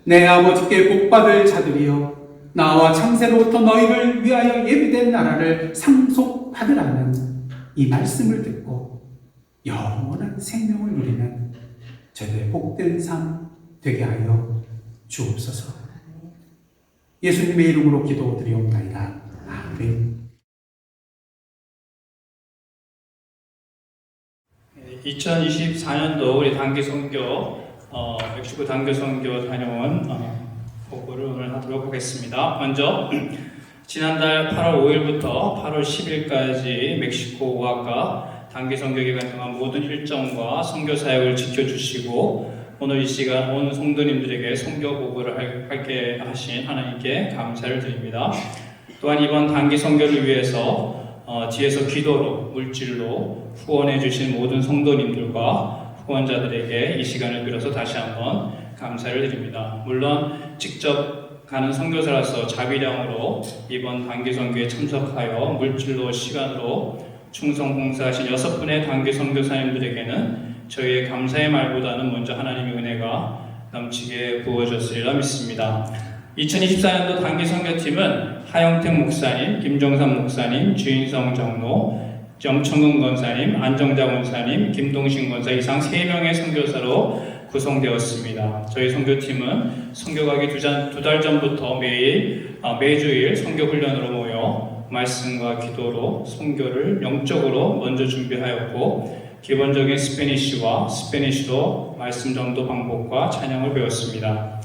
내 아버지께 복받을 자들이여 나와 창세로부터 너희를 위하여 예비된 나라를 상속받으라는 이 말씀을 듣고 영원한 생명을 누리는 저희의 복된 삶 되게 하여 주옵소서. 예수님의 이름으로 기도드리옵나이다. 아멘. 2024년도 우리 단기선교 멕시코 단기선교 다녀온 보고를 오늘 하도록 하겠습니다. 먼저 지난달 8월 5일부터 8월 10일까지 멕시코 오아카 단기선교 기간 동안 모든 일정과 선교 사역을 지켜주시고 오늘 이 시간 온 성도님들에게 선교 보고를 하게 하신 하나님께 감사를 드립니다. 또한 이번 단기 선교를 위해서 뒤에서 기도로 물질로 후원해 주신 모든 성도님들과 후원자들에게 이 시간을 빌어서 다시 한번 감사를 드립니다. 물론 직접 가는 선교사라서 자비량으로 이번 단기 선교에 참석하여 물질로 시간으로 충성 봉사하신 6분의 단기 선교사님들에게는 저희의 감사의 말보다는 먼저 하나님의 은혜가 넘치게 부어졌으리라 믿습니다. 2024년도 단기 선교팀은 하영택 목사님, 김정삼 목사님, 주인성 장로, 염청근 권사님, 안정자 권사님, 김동신 권사 이상 3명의 선교사로 구성되었습니다. 저희 선교팀은 선교 가기 2달 전부터 매주일 선교 훈련으로 모여 말씀과 기도로 선교를 영적으로 먼저 준비하였고 기본적인 스페니쉬로 말씀 전도 방법과 찬양을 배웠습니다.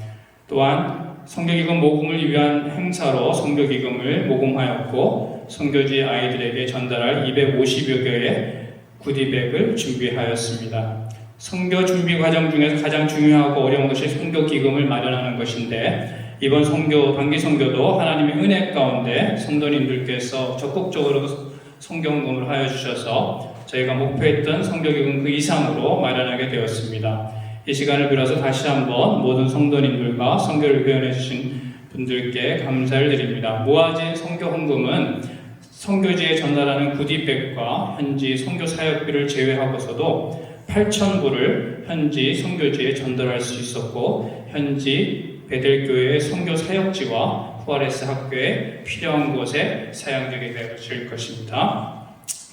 또한 선교기금 모금을 위한 행사로 선교기금을 모금하였고 선교지 아이들에게 전달할 250여 개의 구디백을 준비하였습니다. 선교 준비 과정 중에서 가장 중요하고 어려운 것이 선교기금을 마련하는 것인데 이번 단기 선교도 하나님의 은혜 가운데 성도님들께서 적극적으로 선교금을 하여 주셔서 저희가 목표했던 선교기금 그 이상으로 마련하게 되었습니다. 이 시간을 빌어서 다시 한번 모든 성도님들과 선교를 회원해 주신 분들께 감사를 드립니다. 모아진 선교 헌금은 선교지에 전달하는 구디백과 현지 선교 사역비를 제외하고서도 8,000불을 현지 선교지에 전달할 수 있었고 현지 베델교회의 선교 사역지와 후아레스 학교에 필요한 곳에 사용되게 될 것입니다.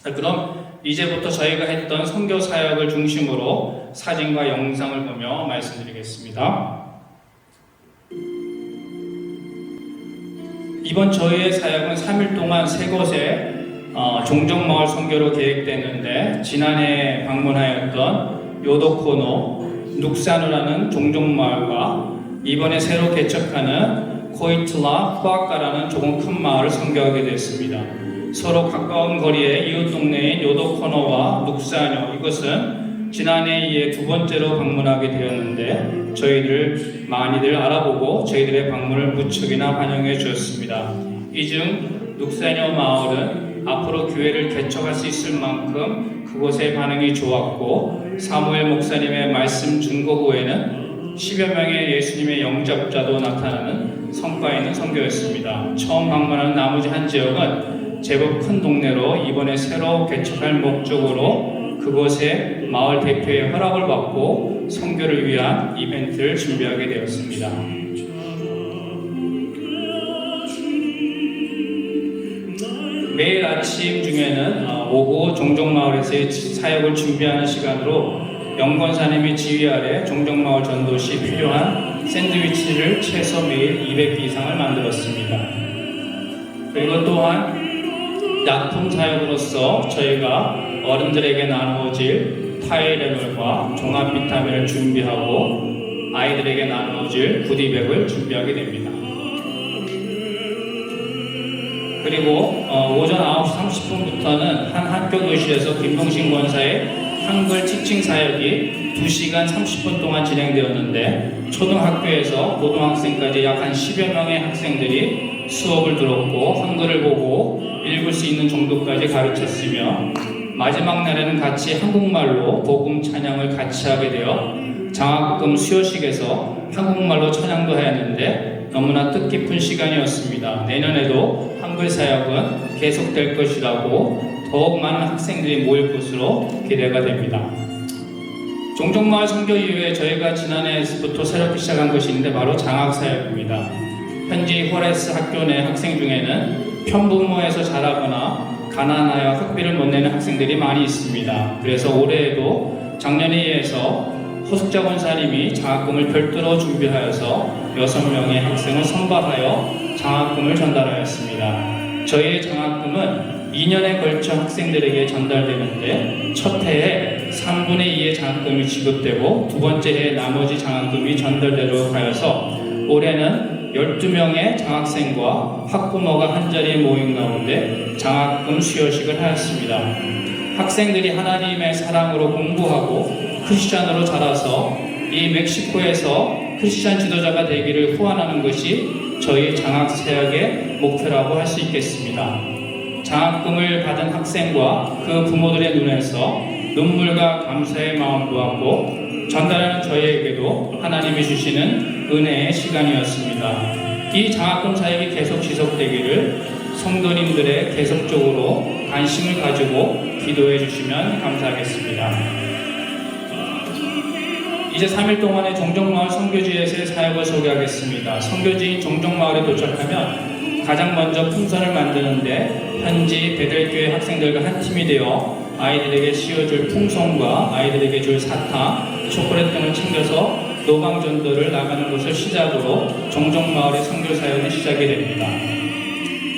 그럼 이제부터 저희가 했던 선교 사역을 중심으로 사진과 영상을 보며 말씀드리겠습니다. 이번 저희의 사역은 3일 동안 3곳에 종정마을 선교로 계획되는데 지난해 방문하였던 요도코노, 눅사누라는 종정마을과 이번에 새로 개척하는 코이틀라 후아카라는 조금 큰 마을을 선교하게 됐습니다. 서로 가까운 거리의 이웃 동네인 요도코노와 눅사누 이것은 지난해에 이에 2번째로 방문하게 되었는데 저희들 많이들 알아보고 저희들의 방문을 무척이나 환영해 주었습니다. 이중 눅사누 마을은 앞으로 교회를 개척할 수 있을 만큼 그곳의 반응이 좋았고 사무엘 목사님의 말씀 증거 후에는 10여 명의 예수님의 영접자도 나타나는 성과 있는 선교였습니다. 처음 방문한 나머지 한 지역은 제법 큰 동네로 이번에 새로 개척할 목적으로 그곳의 마을 대표의 허락을 받고 선교를 위한 이벤트를 준비하게 되었습니다. 매일 아침 중에는 오후 종정마을에서의 사역을 준비하는 시간으로 영권사님의 지휘 아래 종정마을 전도시 필요한 샌드위치를 최소 매일 200개 이상을 만들었습니다. 그리고 또한 약품 사역으로서 저희가 어른들에게 나누어질 타이레놀과 종합 비타민을 준비하고 아이들에게 나누어질 구디백을 준비하게 됩니다. 그리고 오전 9시 30분부터는 한 학교 교실에서 김동신 권사의 한글 티칭 사역이 2시간 30분 동안 진행되었는데 초등학교에서 고등학생까지 약 한 10여 명의 학생들이 수업을 들었고 한글을 보고 읽을 수 있는 정도까지 가르쳤으며 마지막 날에는 같이 한국말로 복음 찬양을 같이 하게 되어 장학금 수여식에서 한국말로 찬양도 하였는데 너무나 뜻깊은 시간이었습니다. 내년에도 한글 사역은 계속될 것이라고 더욱 많은 학생들이 모일 것으로 기대가 됩니다. 종정마을 선교 이후에 저희가 지난해부터 새롭게 시작한 것이 있는데 바로 장학사역입니다. 현지 호레스 학교 내 학생 중에는 편부모에서 자라거나 가난하여 학비를 못 내는 학생들이 많이 있습니다. 그래서 올해에도 작년에 이어서 호숙자 권사님이 장학금을 별도로 준비하여서 6명의 학생을 선발하여 장학금을 전달하였습니다. 저희의 장학금은 2년에 걸쳐 학생들에게 전달되는데 첫 해에 3분의 2의 장학금이 지급되고 두 번째 해에 나머지 장학금이 전달되도록 하여서 올해는 12명의 장학생과 학부모가 한자리에 모인 가운데 장학금 수여식을 하였습니다. 학생들이 하나님의 사랑으로 공부하고 크리스찬으로 자라서 이 멕시코에서 크리스천 지도자가 되기를 후원하는 것이 저희 장학 사역의 목표라고 할 수 있겠습니다. 장학금을 받은 학생과 그 부모들의 눈에서 눈물과 감사의 마음 보았고 전달하는 저희에게도 하나님이 주시는 은혜의 시간이었습니다. 이 장학금 사역이 계속 지속되기를 성도님들의 계속적으로 관심을 가지고 기도해 주시면 감사하겠습니다. 이제 3일 동안의 종족마을 선교지에서의 사역을 소개하겠습니다. 선교지인 종족마을에 도착하면 가장 먼저 풍선을 만드는데 현지 베델교회 학생들과 한 팀이 되어 아이들에게 씌워줄 풍선과 아이들에게 줄 사탕, 초콜릿 등을 챙겨서 노방전도를 나가는 것을 시작으로 종족마을의 선교 사역은 시작이 됩니다.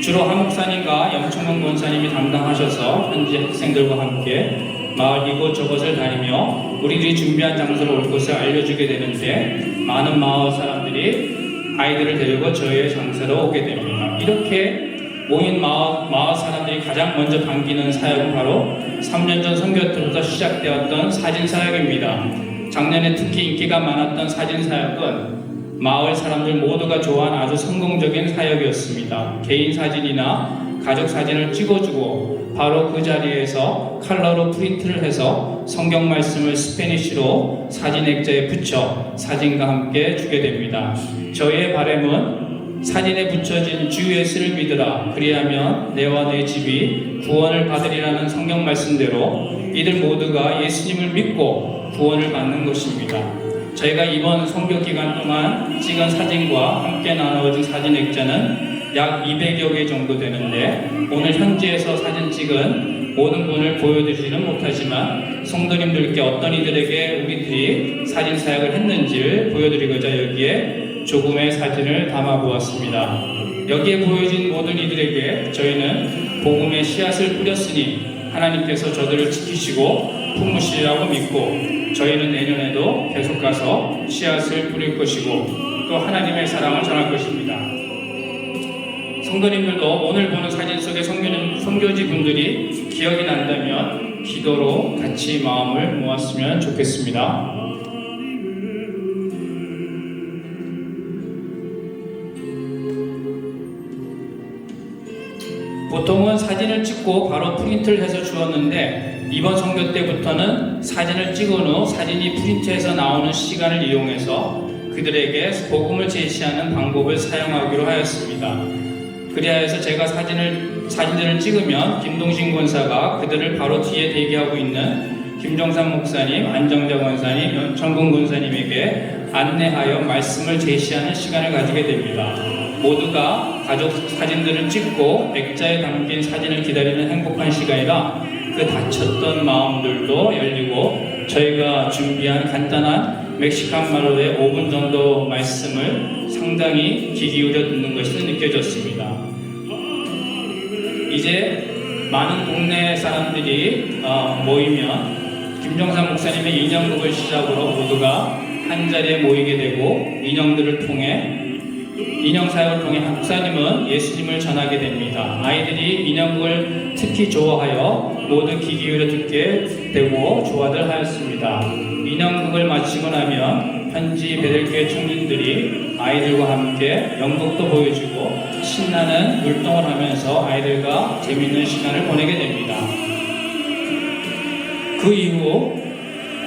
주로 한 목사님과 염청문 권사님이 담당하셔서 현지 학생들과 함께 마을 이곳저곳을 다니며 우리들이 준비한 장소로 올 것을 알려주게 되는데 많은 마을 사람들이 아이들을 데리고 저희의 장소로 오게 됩니다. 이렇게 모인 마을 사람들이 가장 먼저 반기는 사역은 바로 3년 전 선교 때부터 시작되었던 사진 사역입니다. 작년에 특히 인기가 많았던 사진 사역은 마을 사람들 모두가 좋아하는 아주 성공적인 사역이었습니다. 개인 사진이나 가족 사진을 찍어주고 바로 그 자리에서 컬러로 프린트를 해서 성경 말씀을 스페니쉬로 사진 액자에 붙여 사진과 함께 주게 됩니다. 저희의 바람은 사진에 붙여진 주 예수를 믿으라 그리하면 내와 내 집이 구원을 받으리라는 성경 말씀대로 이들 모두가 예수님을 믿고 구원을 받는 것입니다. 저희가 이번 선교 기간 동안 찍은 사진과 함께 나누어진 사진 액자는 약 200여 개 정도 되는데 오늘 현지에서 사진 찍은 모든 분을 보여드리지는 못하지만 성도님들께 어떤 이들에게 우리들이 사진 사역을 했는지를 보여드리고자 여기에 조금의 사진을 담아 보았습니다. 여기에 보여진 모든 이들에게 저희는 복음의 씨앗을 뿌렸으니 하나님께서 저들을 지키시고 품으시리라고 믿고 저희는 내년에도 계속 가서 씨앗을 뿌릴 것이고 또 하나님의 사랑을 전할 것입니다. 성도님들도 오늘 보는 사진 속의 선교지 분들이 기억이 난다면 기도로 같이 마음을 모았으면 좋겠습니다. 보통은 사진을 찍고 바로 프린트를 해서 주었는데 이번 선교 때부터는 사진을 찍은 후 사진이 프린트해서 나오는 시간을 이용해서 그들에게 복음을 제시하는 방법을 사용하기로 하였습니다. 그리하여서 제가 사진들을 찍으면 김동신 권사가 그들을 바로 뒤에 대기하고 있는 김종산 목사님, 안정자 권사님, 연천군 권사님에게 안내하여 말씀을 제시하는 시간을 가지게 됩니다. 모두가 가족 사진들을 찍고 액자에 담긴 사진을 기다리는 행복한 시간이라 그 다쳤던 마음들도 열리고 저희가 준비한 간단한 멕시칸 말로의 5분 정도 말씀을 상당히 귀 기울여 듣는 것이 느껴졌습니다. 이제 많은 동네 사람들이 모이면 김정삼 목사님의 인형극을 시작으로 모두가 한 자리에 모이게 되고 인형들을 통해 인형 사역을 통해 목사님은 예수님을 전하게 됩니다. 아이들이 인형극을 특히 좋아하여 모두 귀 기울여 듣게 되고 좋아들 하였습니다. 인형극을 마치고 나면 현지 베델교회 청년들이 아이들과 함께 연극도 보여주고 신나는 율동을 하면서 아이들과 재미있는 시간을 보내게 됩니다. 그 이후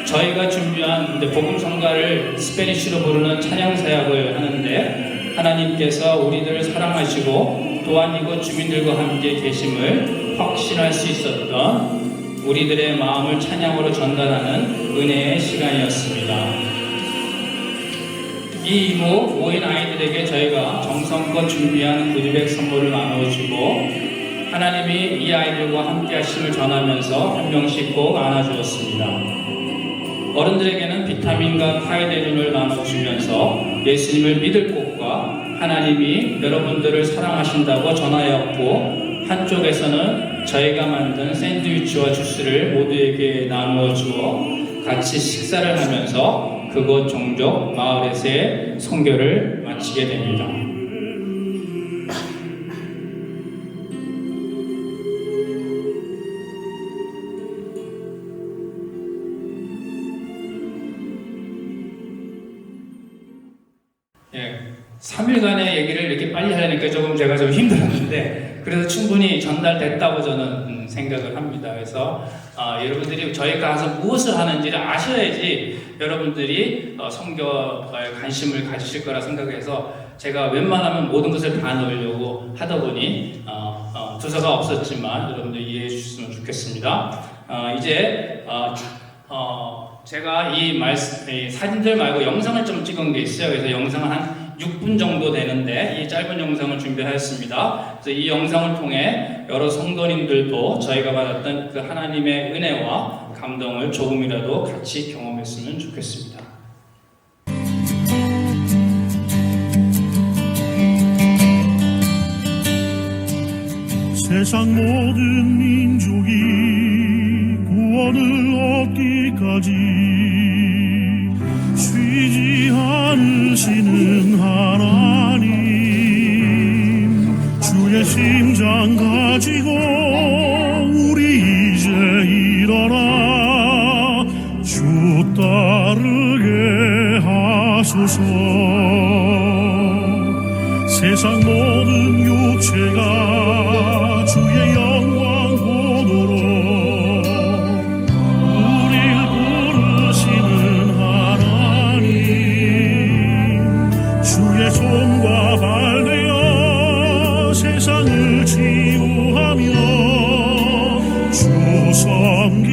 저희가 준비한 복음성가를 스페니쉬로 부르는 찬양 사역을 하는데 하나님께서 우리들을 사랑하시고 또한 이곳 주민들과 함께 계심을 확신할 수 있었던 우리들의 마음을 찬양으로 전달하는 은혜의 시간이었습니다. 이 이후 모인 아이들에게 저희가 정성껏 준비한 구두백 선물을 나눠주고 하나님이 이 아이들과 함께 하심을 전하면서 한 명씩 꼭 안아주었습니다. 어른들에게는 비타민과 파이데린을 나눠주면서 예수님을 믿을 곳과 하나님이 여러분들을 사랑하신다고 전하였고 한쪽에서는 저희가 만든 샌드위치와 주스를 모두에게 나누어 주어 같이 식사를 하면서 그곳 종족 마을에서의 선교를 마치게 됩니다. 3일간의 얘기를 이렇게 빨리 하려니까 조금 제가 좀 힘들었는데 그래서 충분히 전달됐다고 저는 생각을 합니다. 그래서 여러분들이 저희 가서 무엇을 하는지를 아셔야지 여러분들이 선교에 관심을 가지실 거라 생각해서 제가 웬만하면 모든 것을 다 넣으려고 하다 보니 두서가 없었지만 여러분들 이해해 주셨으면 좋겠습니다. 이제 제가 이 사진들 말고 영상을 좀 찍은 게 있어요. 그래서 영상은 한 6분 정도 되는데 이 짧은 영상을 준비하였습니다. 그래서 이 영상을 통해 여러 성도님들도 저희가 받았던 그 하나님의 은혜와 감동을 조금이라도 같이 경험했으면 좋겠습니다. 세상 모든 민족이 구원을 얻기까지 쉬지 않으시는 하나님, 주의 심장 가지고 우리 이제 일어나 주 따르게 하소서. 세상 모든 육체가 주의 영광 보도록 우릴 부르시는 하나님, 주의 손과 발 되어 세상을 치유하며 주 섬기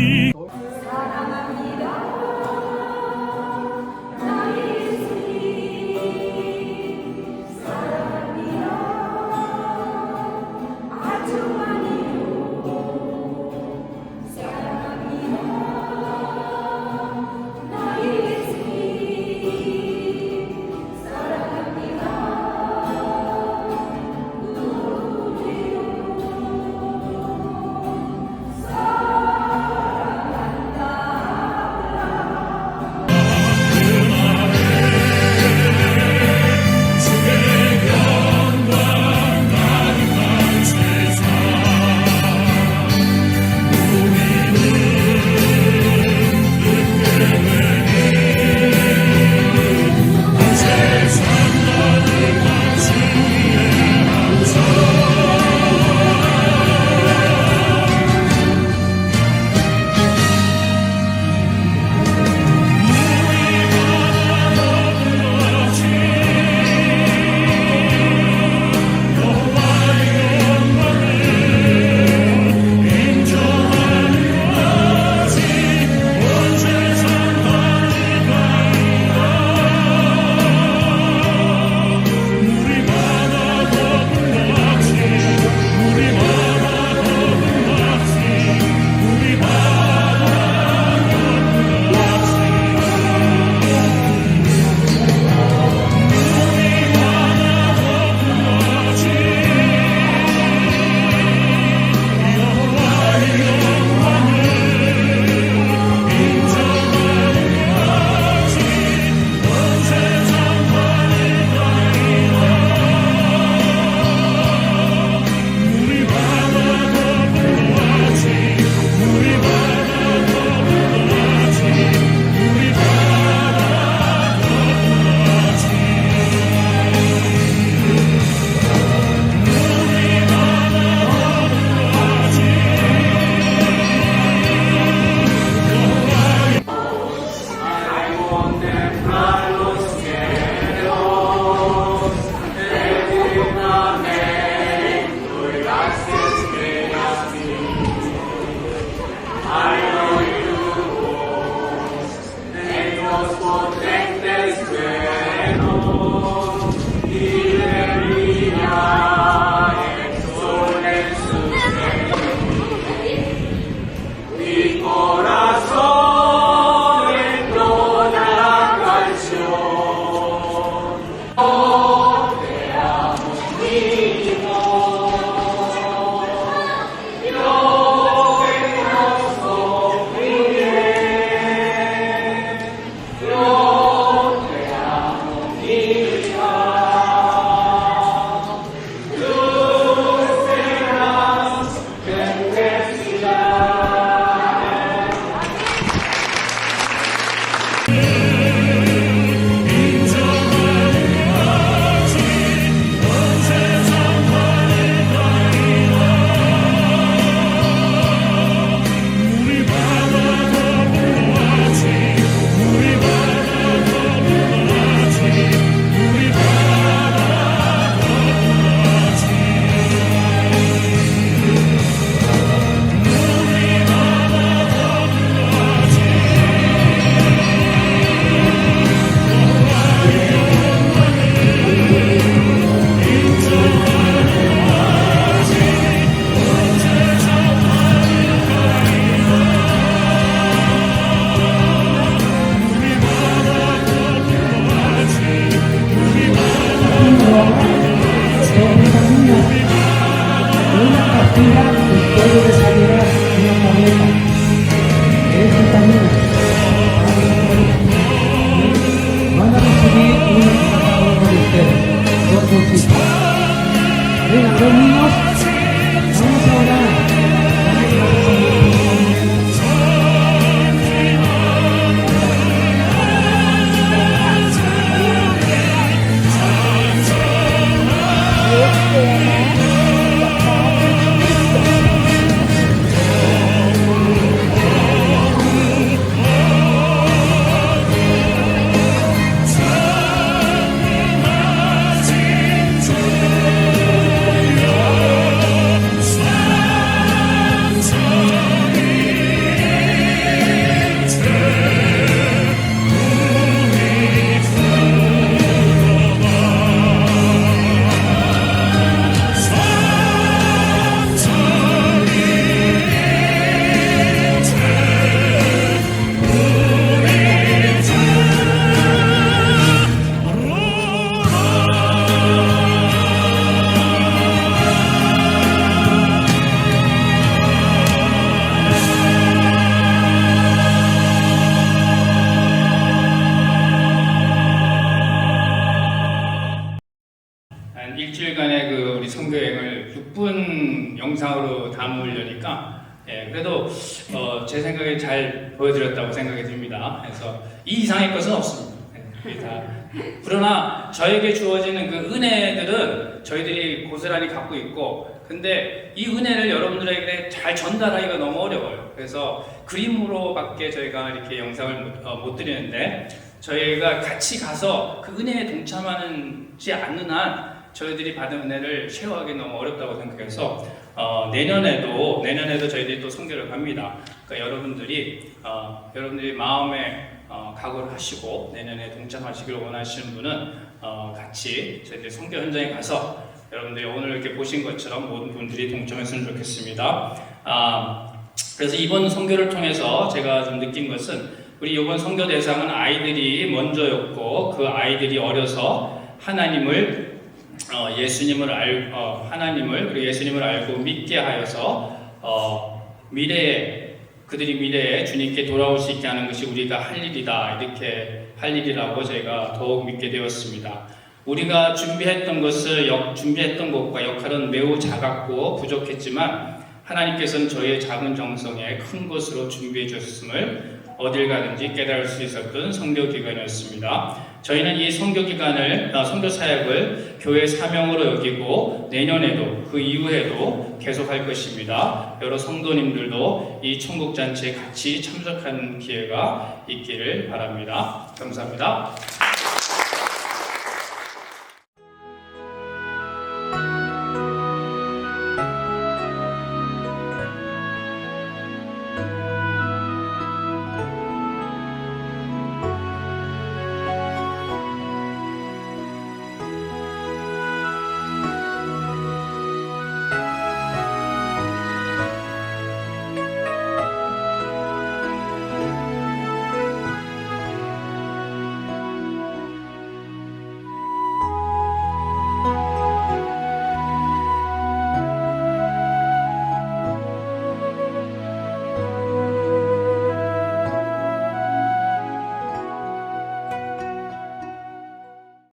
되겠다. 예수님은 만나는 분이 우리를 찾아오고 있을 때 그것도 수 있다. 내가 너무 감사하다. 한 일주일간의 그 우리 선교여행을 6분 영상으로 담으려니까 그래도 제 생각에 잘 보여드렸다고 생각이 듭니다. 그래서 이 이상의 것은 없습니다. 그게 다. 그러나 저에게 주어지는 그 은혜들은 저희들이 고스란히 갖고 있고, 근데 이 은혜를 여러분들에게 잘 전달하기가 너무 어려워요. 그래서 그림으로밖에 저희가 이렇게 영상을 못 드리는데, 저희가 같이 가서 그 은혜에 동참하지 않는 한 저희들이 받은 은혜를 쉐어하기 너무 어렵다고 생각해서 내년에도 저희들이 또 선교를 갑니다. 그러니까 여러분들이 마음에 각오를 하시고 내년에 동참하시기를 원하시는 분은 같이 저희들이 선교 현장에 가서 여러분들이 오늘 이렇게 보신 것처럼 모든 분들이 동참했으면 좋겠습니다. 그래서 이번 선교를 통해서 제가 좀 느낀 것은, 우리 이번 선교 대상은 아이들이 먼저였고, 그 아이들이 어려서 예수님을 알고 믿게 하여서 그들이 미래에 주님께 돌아올 수 있게 하는 것이 우리가 할 일이다, 이렇게 할 일이라고 저희가 더욱 믿게 되었습니다. 우리가 준비했던 것과 역할은 매우 작았고 부족했지만, 하나님께서는 저희의 작은 정성에 큰 것으로 준비해 주셨음을 어딜 가든지 깨달을 수 있었던 선교 기간이었습니다. 저희는 이 선교 사역을 교회 사명으로 여기고 내년에도 그 이후에도 계속할 것입니다. 여러 성도님들도 이 천국잔치에 같이 참석하는 기회가 있기를 바랍니다. 감사합니다.